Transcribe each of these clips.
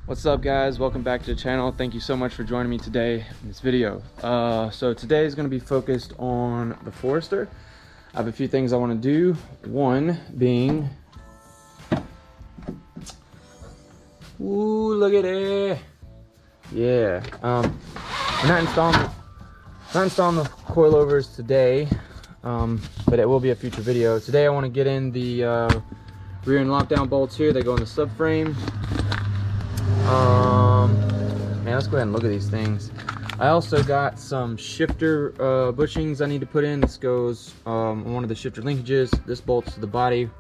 What's up, guys? Welcome back to the channel. Thank you so much for joining me today in this video. So today is going to be focused on the Forester. I have a few things I want to do. One being, ooh, look at it. Yeah. We're not installing the coilovers today, but it will be a future video. Today I want to get in the rear end lockdown bolts here. They go in the subframe. Man, let's go ahead and look at these things. I also got some shifter bushings I need to put in. This goes on one of the shifter linkages. This bolts to the body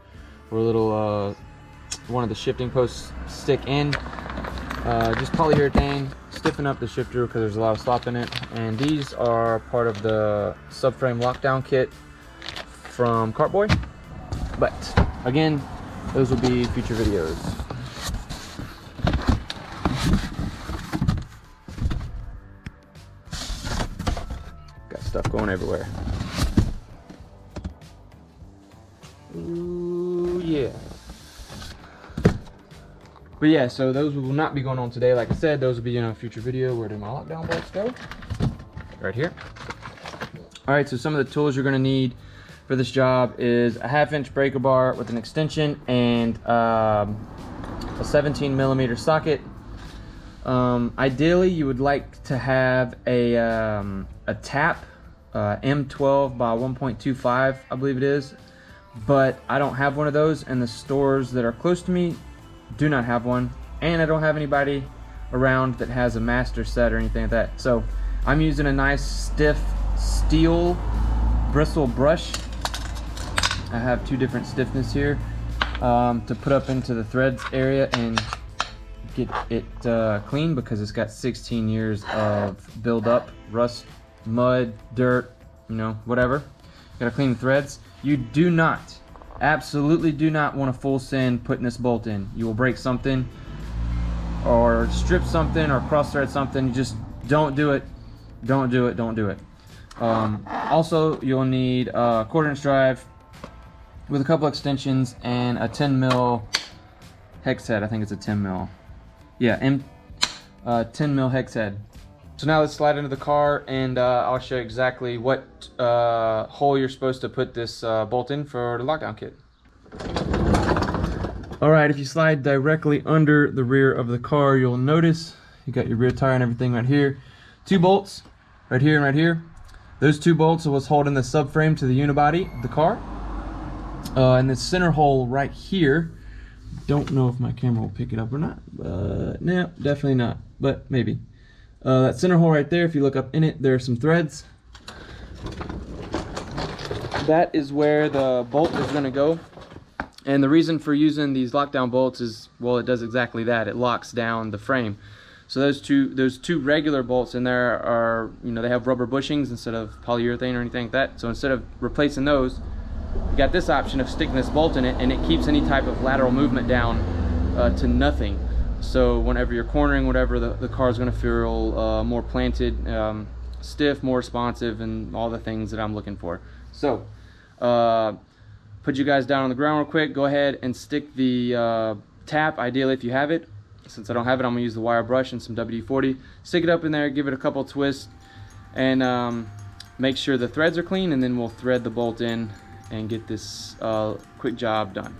where a little one of the shifting posts stick in. Just polyurethane, stiffen up the shifter because there's a lot of slop in it. And these are part of the Subframe Lockdown kit from Cartboy. But again, those will be future videos. Stuff going everywhere. Ooh, yeah. But yeah, so those will not be going on today. Like I said, those will be in a future video. Where do my lockdown bolts go? Right here. All right, so some of the tools you're gonna need for this job is a 1/2 inch breaker bar with an extension and a 17mm socket. Ideally, you would like to have a tap, M12 by 1.25, I believe it is, but I don't have one of those, and the stores that are close to me do not have one, and I don't have anybody around that has a master set or anything like that. So I'm using a nice stiff steel bristle brush. I have two different stiffness here to put up into the threads area and get it clean, because it's got 16 years of build-up, rust, mud, dirt, you know, whatever. Gotta clean the threads. You do not, absolutely do not want to full send putting this bolt in. You will break something or strip something or cross thread something. You just don't do it. Don't do it. Don't do it. Also, you'll need a 1/4 inch drive with a couple extensions and a 10mm hex head. I think it's a 10mm. Yeah, 10mm hex head. So now let's slide into the car, and I'll show you exactly what hole you're supposed to put this bolt in for the lockdown kit. All right, if you slide directly under the rear of the car, you'll notice you got your rear tire and everything right here. 2 bolts, right here and right here. Those 2 bolts are what's holding the subframe to the unibody of the car. And the center hole right here, don't know if my camera will pick it up or not, but no, definitely not, but maybe. That center hole right there, if you look up in it, there are some threads. That is where the bolt is going to go. And the reason for using these lockdown bolts is, well, it does exactly that. It locks down the frame. So those two regular bolts in there are, you know, they have rubber bushings instead of polyurethane or anything like that. So instead of replacing those, you got this option of sticking this bolt in it, and it keeps any type of lateral movement down to nothing. So whenever you're cornering, whatever, the car is going to feel more planted, stiff, more responsive, and all the things that I'm looking for. So put you guys down on the ground real quick. Go ahead and stick the tap, ideally if you have it. Since I don't have it, I'm going to use the wire brush and some WD-40. Stick it up in there, give it a couple twists, and make sure the threads are clean, and then we'll thread the bolt in and get this quick job done.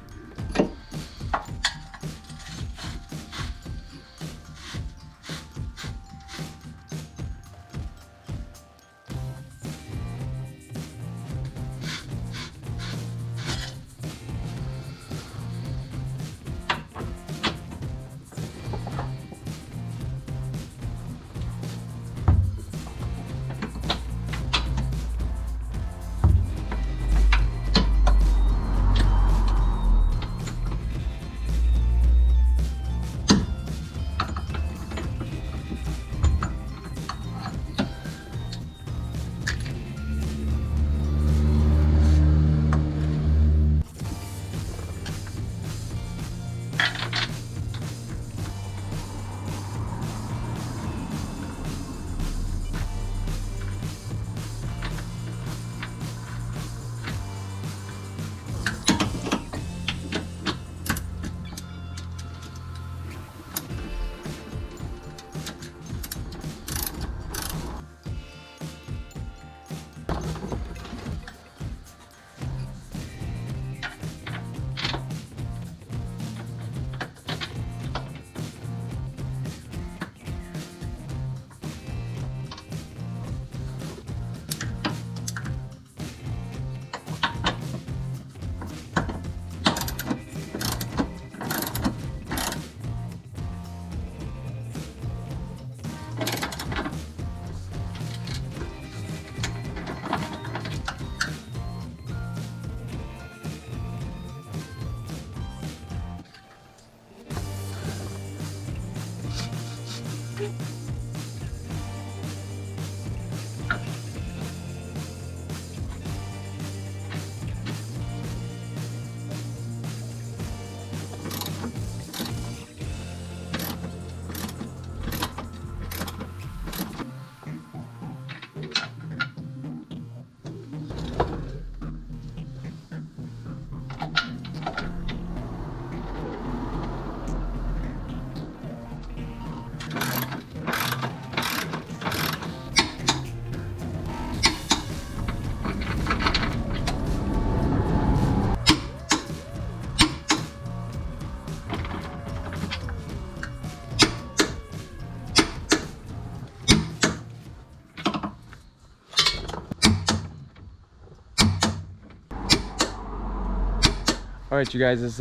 All right, you guys, it's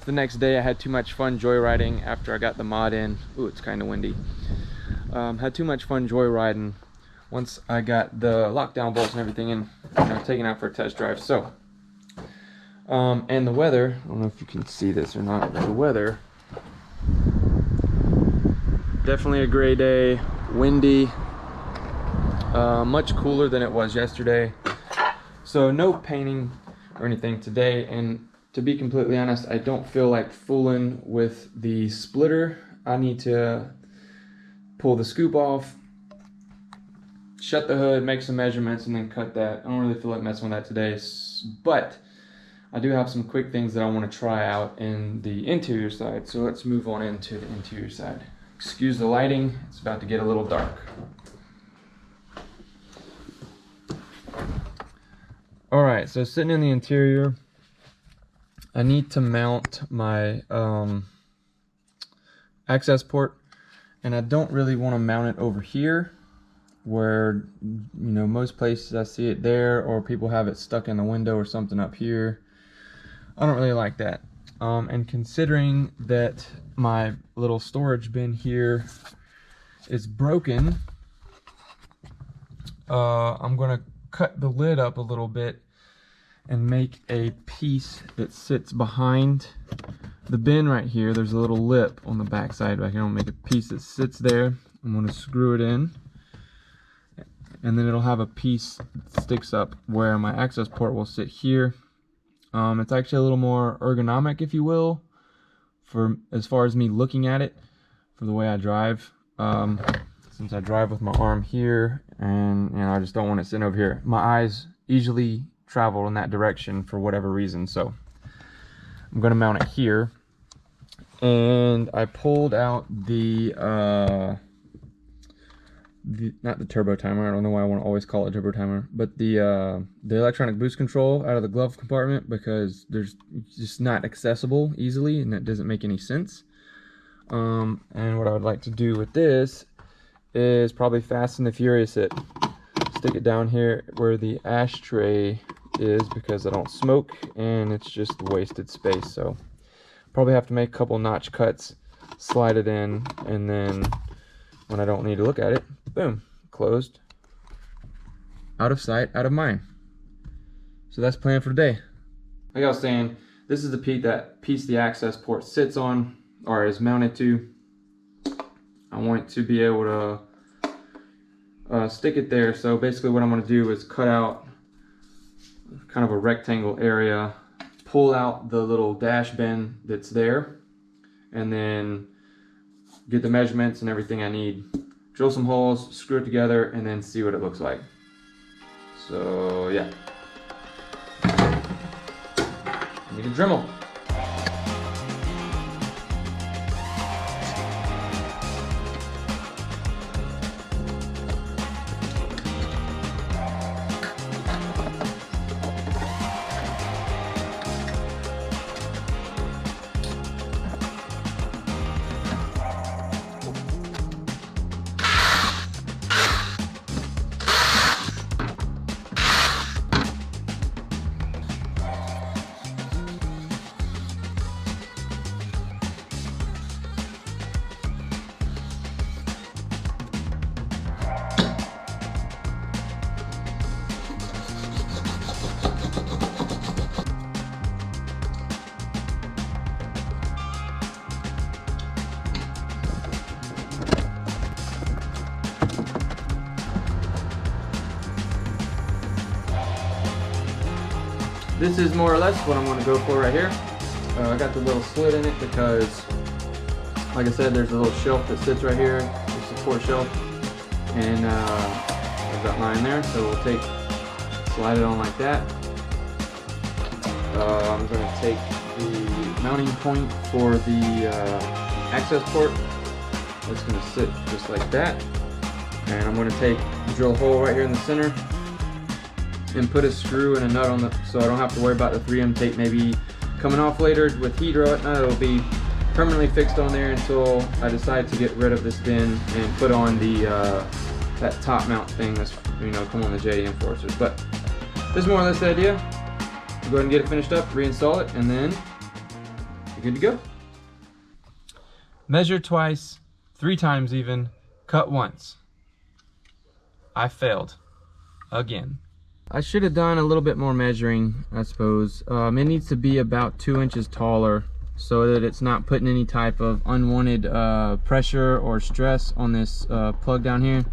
the next day. I had too much fun joyriding after I got the mod in. Ooh, it's kind of windy. Had too much fun joyriding once I got the lockdown bolts and everything in, taken out for a test drive. So, and the weather, I don't know if you can see this or not, but the weather, definitely a gray day, windy, much cooler than it was yesterday. So no painting or anything today, and to be completely honest, I don't feel like fooling with the splitter. I need to pull the scoop off, shut the hood, make some measurements, and then cut that. I don't really feel like messing with that today, but I do have some quick things that I want to try out in the interior side. So let's move on into the interior side. Excuse the lighting, it's about to get a little dark. All right, so sitting in the interior, I need to mount my access port, and I don't really want to mount it over here where, you know, most places I see it there, or people have it stuck in the window or something up here. I don't really like that. And considering that my little storage bin here is broken, I'm gonna cut the lid up a little bit and make a piece that sits behind the bin right here. There's a little lip on the back side back here. I'll make a piece that sits there. I'm going to screw it in, and then it'll have a piece that sticks up where my access port will sit here. It's actually a little more ergonomic, if you will, for as far as me looking at it, for the way I drive. Since I drive with my arm here, and you know, I just don't want it sitting over here. My eyes easily travel in that direction for whatever reason, so I'm going to mount it here. And I pulled out the not the turbo timer, I don't know why I want to always call it turbo timer, but the electronic boost control out of the glove compartment, because it's just not accessible easily, and that doesn't make any sense. And what I would like to do with this is probably Fast and the Furious it. Stick it down here where the ashtray is, because I don't smoke and it's just wasted space. So probably have to make a couple notch cuts, slide it in, and then when I don't need to look at it, boom, closed. Out of sight, out of mind. So that's planned for today. Like I was saying, this is the piece the access port sits on, or is mounted to. I want to be able to stick it there. So basically what I'm going to do is cut out kind of a rectangle area, pull out the little dash bin that's there, and then get the measurements and everything I need, drill some holes, screw it together, and then see what it looks like. So yeah, I need a Dremel. this is more or less what I'm going to go for right here. I got the little slit in it because, like I said, there's a little shelf that sits right here, the support shelf, and there's that line there. So we'll slide it on like that. I'm going to take the mounting point for the access port. It's going to sit just like that, and I'm going to drill a hole right here in the center and put a screw and a nut on the, so I don't have to worry about the 3M tape maybe coming off later with heat or whatnot. It'll be permanently fixed on there until I decide to get rid of this bin and put on the that top mount thing that's, you know, come on the JD Enforcers. But this is more or less the idea. Go ahead and get it finished up, reinstall it, and then you're good to go. Measure twice, 3 times even, cut once. I failed again. I should have done a little bit more measuring, I suppose. It needs to be about 2 inches taller so that it's not putting any type of unwanted pressure or stress on this plug down here.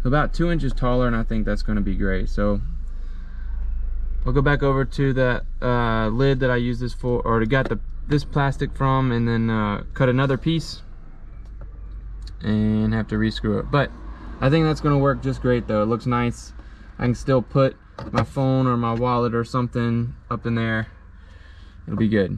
About 2 inches taller, and I think that's going to be great. So I'll go back over to that lid that I used this for, or got this plastic from, and then cut another piece and have to re-screw it. But I think that's going to work just great though. It looks nice. I can still put my phone or my wallet or something up in there. It'll be good.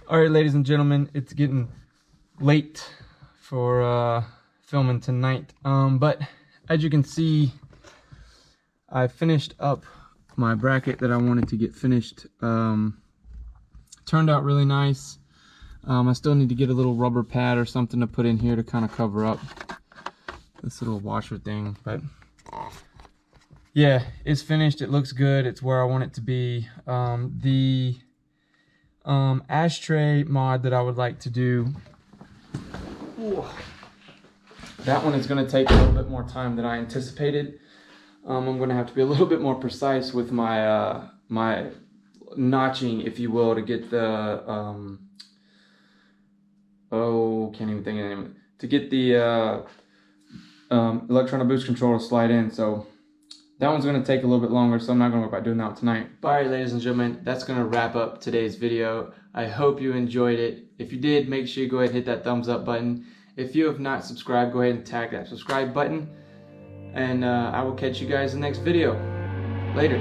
All right, ladies and gentlemen, it's getting late for filming tonight, but as you can see, I finished up my bracket that I wanted to get finished. Turned out really nice. I still need to get a little rubber pad or something to put in here to kind of cover up this little washer thing, but yeah, it's finished. It looks good. It's where I want it to be. The ashtray mod that I would like to do, that one is going to take a little bit more time than I anticipated. I'm going to have to be a little bit more precise with my my notching, if you will, to get the can't even think of the name of it, to get the electronic boost controller to slide in. So that one's going to take a little bit longer, so I'm not going to worry about doing that one tonight. Alright, ladies and gentlemen, that's going to wrap up today's video. I hope you enjoyed it. If you did, make sure you go ahead and hit that thumbs up button. If you have not subscribed, go ahead and tag that subscribe button. And I will catch you guys in the next video. Later.